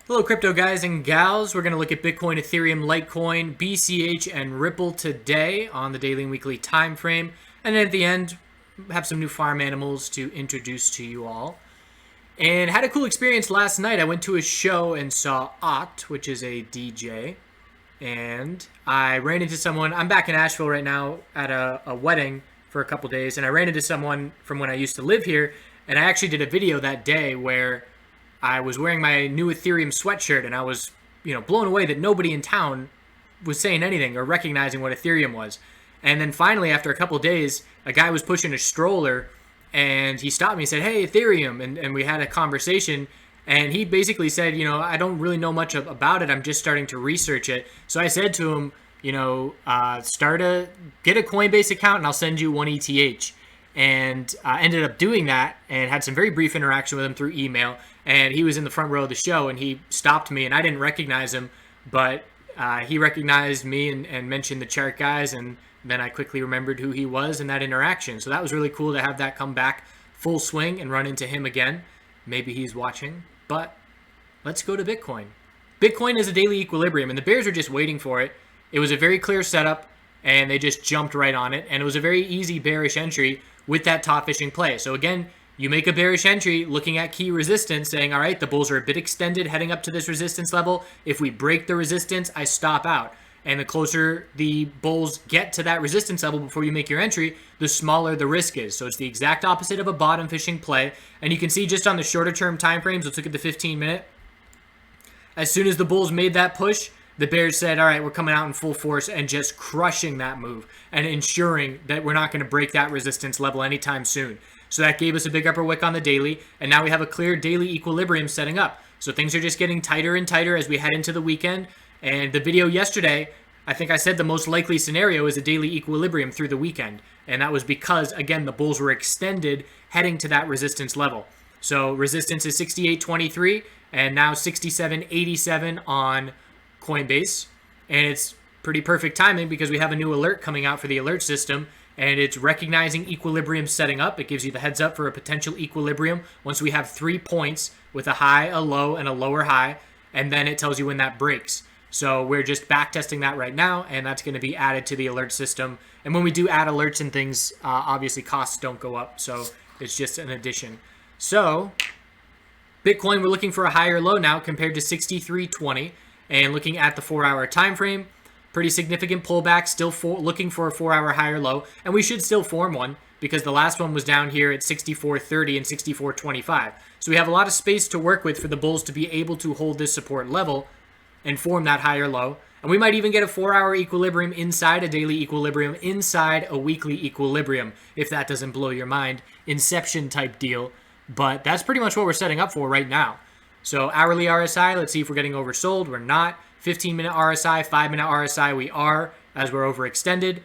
Hello crypto guys and gals. We're going to look at Bitcoin, Ethereum, Litecoin, BCH, and Ripple today on the daily and weekly time frame. And then at the end, have some new farm animals to introduce to you all. And had a cool experience last night. I went to a show and saw Ott, which is a DJ. And I ran into someone. I'm back in Asheville right now at a wedding for a couple days. And I ran into someone from when I used to live here. And I actually did a video that day where I was wearing my new Ethereum sweatshirt, and I was, blown away that nobody in town was saying anything or recognizing what Ethereum was. And then finally, after a couple days, a guy was pushing a stroller, and he stopped me and said, "Hey, Ethereum," and we had a conversation. And he basically said, "I don't really know much about it. I'm just starting to research it." So I said to him, get a Coinbase account, and I'll send you 1 ETH. And I ended up doing that and had some very brief interaction with him through email. And he was in the front row of the show, and he stopped me, and I didn't recognize him, but he recognized me and mentioned TheChartGuys, and then I quickly remembered who he was in that interaction. So that was really cool to have that come back full swing and run into him again. Maybe he's watching, but let's go to Bitcoin. Bitcoin is a daily equilibrium, and the bears are just waiting for it. It was a very clear setup, and they just jumped right on it, and it was a very easy bearish entry with that top fishing play. So again, you make a bearish entry looking at key resistance, saying, all right, the bulls are a bit extended heading up to this resistance level. If we break the resistance, I stop out. And the closer the bulls get to that resistance level before you make your entry, the smaller the risk is. So it's the exact opposite of a bottom fishing play. And you can see just on the shorter term time frames, let's look at the 15-minute. As soon as the bulls made that push, the bears said, all right, we're coming out in full force and just crushing that move and ensuring that we're not going to break that resistance level anytime soon. So that gave us a big upper wick on the daily, and now we have a clear daily equilibrium setting up. So things are just getting tighter and tighter as we head into the weekend. And the video yesterday, I think I said the most likely scenario is a daily equilibrium through the weekend. And that was because, again, the bulls were extended heading to that resistance level. So resistance is 68.23 and now 67.87 on Coinbase. And it's pretty perfect timing because we have a new alert coming out for the alert system, and it's recognizing equilibrium setting up. It gives you the heads up for a potential equilibrium once we have 3 points with a high, a low, and a lower high, and then it tells you when that breaks. So we're just back testing that right now, and that's going to be added to the alert system. And when we do add alerts and things, obviously costs don't go up, so it's just an addition. So Bitcoin, we're looking for a higher low now compared to 63.20, and looking at the 4-hour time frame, pretty significant pullback, still looking for a 4-hour higher low, and we should still form one because the last one was down here at 64.30 and 64.25. So we have a lot of space to work with for the bulls to be able to hold this support level and form that higher low. And we might even get a 4-hour equilibrium inside a daily equilibrium, inside a weekly equilibrium, if that doesn't blow your mind. Inception type deal. But that's pretty much what we're setting up for right now. So hourly RSI, let's see if we're getting oversold. We're not. 15-minute RSI, 5-minute RSI, we are, as we're overextended.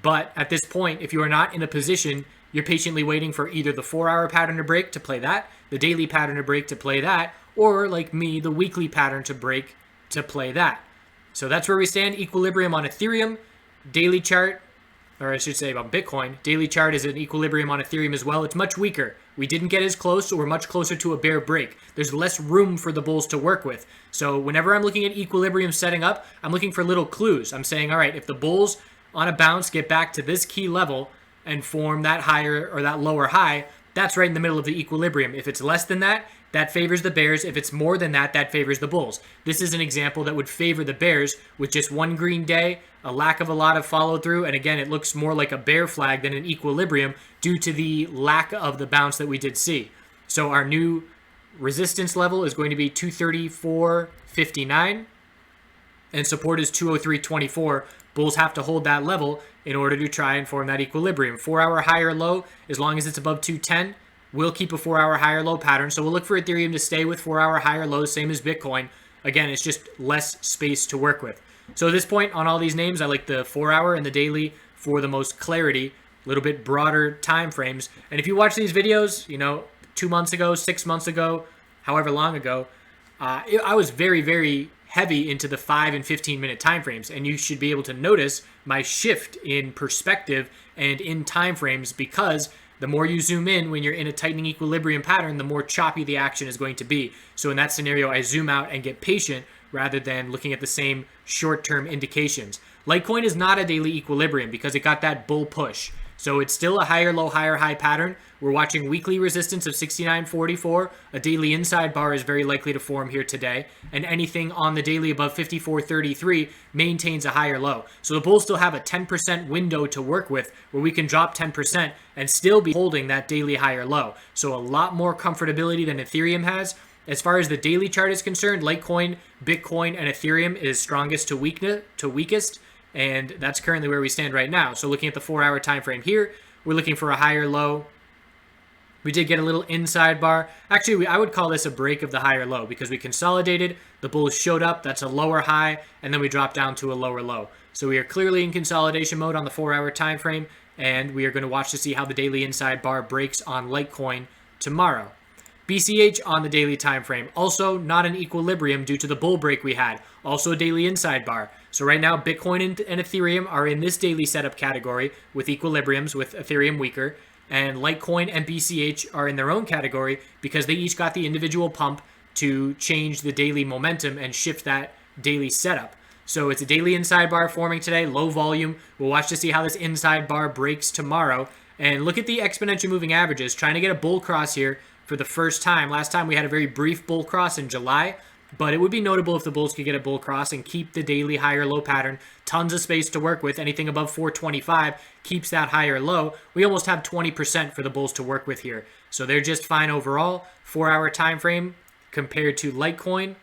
But at this point, if you are not in a position, you're patiently waiting for either the 4-hour pattern to break to play that, the daily pattern to break to play that, or like me, the weekly pattern to break to play that. So that's where we stand. Equilibrium on Ethereum, daily chart, or I should say about Bitcoin. Daily chart is an equilibrium on Ethereum as well. It's much weaker. We didn't get as close, so we're much closer to a bear break. There's less room for the bulls to work with. So whenever I'm looking at equilibrium setting up, I'm looking for little clues. I'm saying, all right, if the bulls on a bounce get back to this key level and form that higher or that lower high, that's right in the middle of the equilibrium. If it's less than that, that favors the bears. If it's more than that, that favors the bulls. This is an example that would favor the bears with just one green day, a lack of a lot of follow through, and again, it looks more like a bear flag than an equilibrium due to the lack of the bounce that we did see. So our new resistance level is going to be 234.59, and support is 203.24. Bulls have to hold that level in order to try and form that equilibrium. 4-hour higher low, as long as it's above 210, we'll keep a 4-hour higher low pattern. So we'll look for Ethereum to stay with 4-hour higher lows, same as Bitcoin. Again, it's just less space to work with. So at this point on all these names, I like the 4-hour and the daily for the most clarity, a little bit broader time frames. And if you watch these videos, 2 months ago, 6 months ago, however long ago, I was very, very heavy into the 5 and 15-minute time frames, and you should be able to notice my shift in perspective and in time frames because the more you zoom in when you're in a tightening equilibrium pattern, the more choppy the action is going to be. So in that scenario, I zoom out and get patient rather than looking at the same short-term indications. Litecoin is not a daily equilibrium because it got that bull push. So it's still a higher low, higher high pattern. We're watching weekly resistance of 69.44. A daily inside bar is very likely to form here today. And anything on the daily above 54.33 maintains a higher low. So the bulls still have a 10% window to work with where we can drop 10% and still be holding that daily higher low. So a lot more comfortability than Ethereum has. As far as the daily chart is concerned, Litecoin, Bitcoin, and Ethereum is strongest to weakest. And that's currently where we stand right now. So looking at the 4-hour time frame here, we're looking for a higher low. We did get a little inside bar. Actually, I would call this a break of the higher low because we consolidated, the bulls showed up, that's a lower high, and then we dropped down to a lower low. So we are clearly in consolidation mode on the 4-hour time frame, and we are going to watch to see how the daily inside bar breaks on Litecoin tomorrow. BCH on the daily time frame, also not an equilibrium due to the bull break we had, also a daily inside bar. So right now, Bitcoin and Ethereum are in this daily setup category with equilibriums, with Ethereum weaker, and Litecoin and BCH are in their own category because they each got the individual pump to change the daily momentum and shift that daily setup. So it's a daily inside bar forming today, low volume. We'll watch to see how this inside bar breaks tomorrow. And look at the exponential moving averages, trying to get a bull cross here for the first time. Last time we had a very brief bull cross in July, but it would be notable if the bulls could get a bull cross and keep the daily higher low pattern. Tons of space to work with. Anything above 425 keeps that higher low. We almost have 20% for the bulls to work with here. So they're just fine overall. 4-hour time frame compared to Litecoin.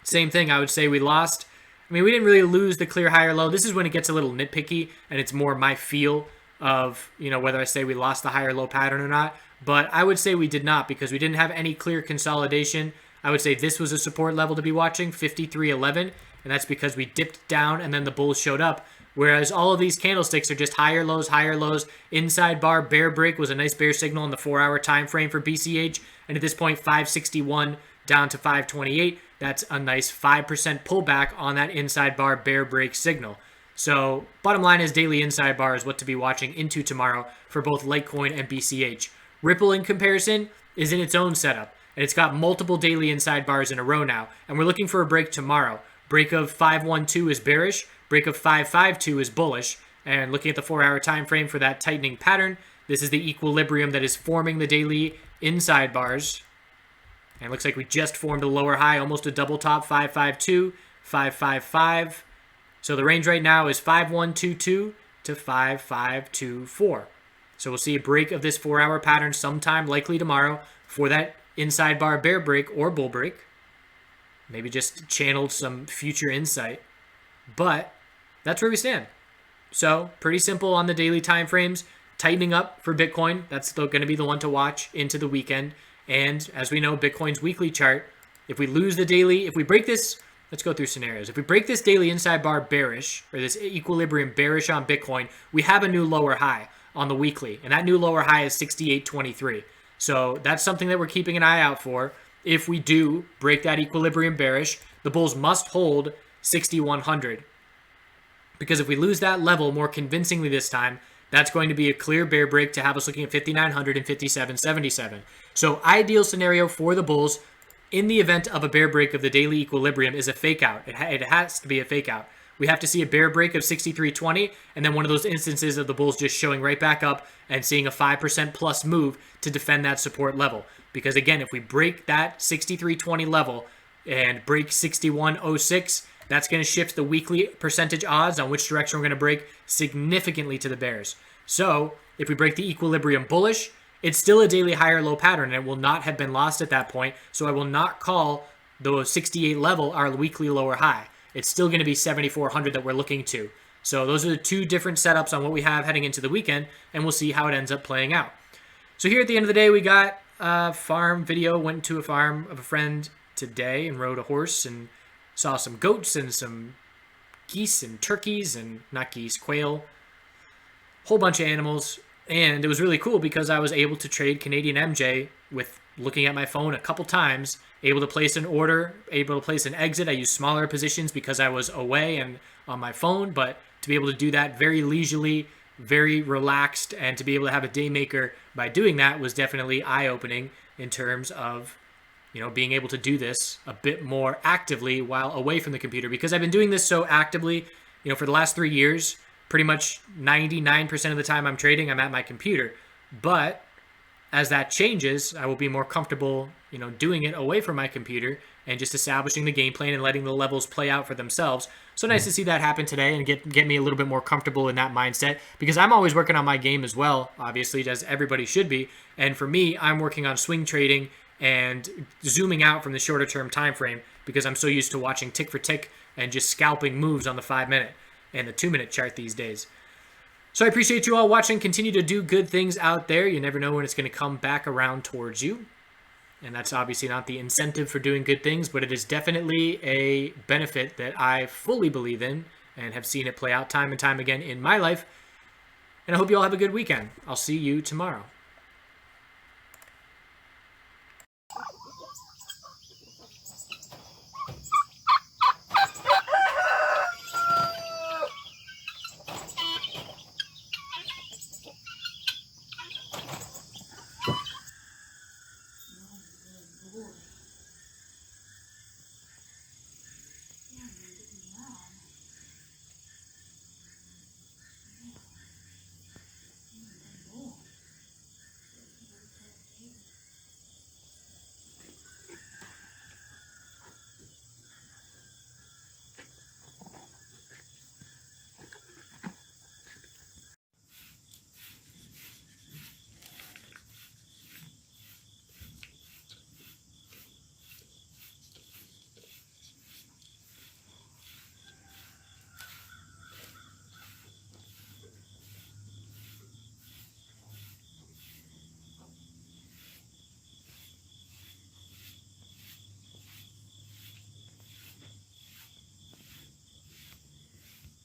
Same thing, I would say we lost. I mean, we didn't really lose the clear higher low. This is when it gets a little nitpicky and it's more my feel of, whether I say we lost the higher low pattern or not. But I would say we did not because we didn't have any clear consolidation. I would say this was a support level to be watching, 53.11, and that's because we dipped down and then the bulls showed up. Whereas all of these candlesticks are just higher lows. Inside bar bear break was a nice bear signal in the 4-hour time frame for BCH, and at this point 561 down to 528. That's a nice 5% pullback on that inside bar bear break signal. So bottom line is daily inside bar is what to be watching into tomorrow for both Litecoin and BCH. Ripple in comparison is in its own setup, and it's got multiple daily inside bars in a row now, and we're looking for a break tomorrow. Break of 512 is bearish, break of 552 is bullish, and looking at the 4-hour time frame for that tightening pattern, this is the equilibrium that is forming the daily inside bars. And it looks like we just formed a lower high, almost a double top, 552, 555. So the range right now is 5122 to 5524. So we'll see a break of this 4-hour pattern sometime, likely tomorrow, for that inside bar bear break or bull break. Maybe just channeled some future insight. But that's where we stand. So pretty simple on the daily time frames. Tightening up for Bitcoin. That's still going to be the one to watch into the weekend. And as we know, Bitcoin's weekly chart, if we lose the daily, if we break this, let's go through scenarios. If we break this daily inside bar bearish, or this equilibrium bearish on Bitcoin, we have a new lower high on the weekly. And that new lower high is 68.23. So that's something that we're keeping an eye out for. If we do break that equilibrium bearish, the bulls must hold 6,100. Because if we lose that level more convincingly this time, that's going to be a clear bear break to have us looking at 5,900 and 57.77. So ideal scenario for the bulls in the event of a bear break of the daily equilibrium is a fake out. It has to be a fake out. We have to see a bear break of 63.20 and then one of those instances of the bulls just showing right back up and seeing a 5% plus move to defend that support level. Because again, if we break that 63.20 level and break 61.06, that's going to shift the weekly percentage odds on which direction we're going to break significantly to the bears. So if we break the equilibrium bullish, it's still a daily higher low pattern and it will not have been lost at that point. So I will not call the 68 level our weekly lower high. It's still going to be 7,400 that we're looking to. So those are the two different setups on what we have heading into the weekend, and we'll see how it ends up playing out. So here at the end of the day, we got a farm video. Went to a farm of a friend today and rode a horse and saw some goats and some geese and turkeys and not geese, quail, whole bunch of animals. And it was really cool because I was able to trade Canadian MJ with looking at my phone a couple times, able to place an order, able to place an exit. I used smaller positions because I was away and on my phone, but to be able to do that very leisurely, very relaxed, and to be able to have a day maker by doing that was definitely eye-opening in terms of, you know, being able to do this a bit more actively while away from the computer, because I've been doing this so actively, you know, for the last 3 years. Pretty much 99% of the time I'm trading, I'm at my computer. But as that changes, I will be more comfortable, you know, doing it away from my computer and just establishing the game plan and letting the levels play out for themselves. So nice to see that happen today and get me a little bit more comfortable in that mindset, because I'm always working on my game as well, obviously, as everybody should be. And for me, I'm working on swing trading and zooming out from the shorter term time frame, because I'm so used to watching tick for tick and just scalping moves on the 5-minute and the 2-minute chart these days. So I appreciate you all watching. Continue to do good things out there. You never know when it's going to come back around towards you. And that's obviously not the incentive for doing good things, but it is definitely a benefit that I fully believe in and have seen it play out time and time again in my life. And I hope you all have a good weekend. I'll see you tomorrow.